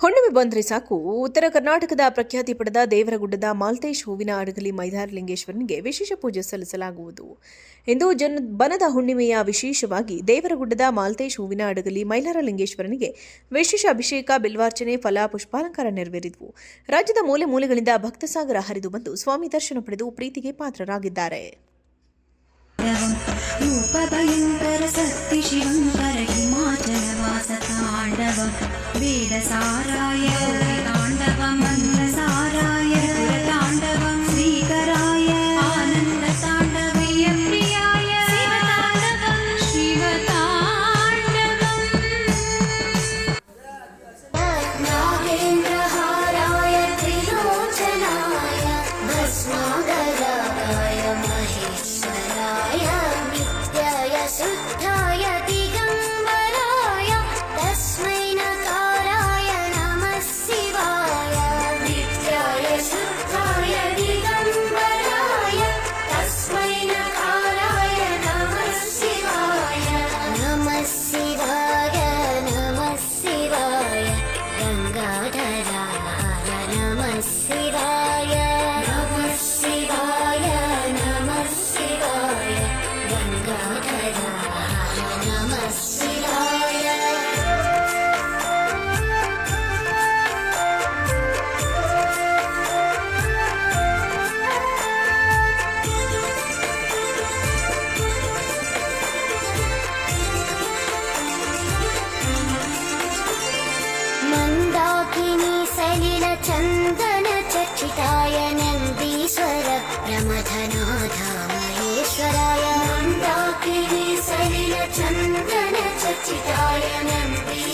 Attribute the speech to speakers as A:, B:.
A: ಹುಣ್ಣಿಮೆ ಬಂದ್ರೆ ಸಾಕು ಉತ್ತರ ಕರ್ನಾಟಕದ ಪ್ರಖ್ಯಾತಿ ಪಡೆದ ದೇವರಗುಡ್ಡದ ಮಾಲ್ತೇಶ್ ಹೂವಿನ ಅಡಗಲಿ ಮೈಲಾರಲಿಂಗೇಶ್ವರನಿಗೆ ವಿಶೇಷ ಪೂಜೆ ಸಲ್ಲಿಸಲಾಗುವುದು. ಇಂದು ಬನದ ಹುಣ್ಣಿಮೆಯ ವಿಶೇಷವಾಗಿ ದೇವರಗುಡ್ಡದ ಮಾಲ್ತೇಶ್ ಹೂವಿನ ಅಡಗಲಿ ಮೈಲಾರಲಿಂಗೇಶ್ವರನಿಗೆ ವಿಶೇಷ ಅಭಿಷೇಕ, ಬಿಲ್ವಾರ್ಚನೆ, ಫಲ, ಪುಷ್ಪಾಲಂಕಾರ ನೆರವೇರಿದವು. ರಾಜ್ಯದ ಮೂಲೆ ಮೂಲೆಗಳಿಂದ ಭಕ್ತಸಾಗರ ಹರಿದು ಬಂದು ಸ್ವಾಮಿ ದರ್ಶನ ಪಡೆದು ಪ್ರೀತಿಗೆ ಪಾತ್ರರಾಗಿದ್ದಾರೆ.
B: वेदसाराय ताण्डवं मन्दसाराय ताण्डवं श्रीकराय आनन्दताण्डवीय प्रियाय शिवताण्डवं शिवताण्डवं नागेन्द्रहाराय त्रिलोचनाय भस्मागराय महेश्वराय नित्याय शुद्धाय दिगम्बराय तस्मै चन्दन चर्चिताय नन्दीश्वर प्रमथनाथ महेश्वराय मन्दाकिनी सलिल चन्दन चर्चिताय नन्दी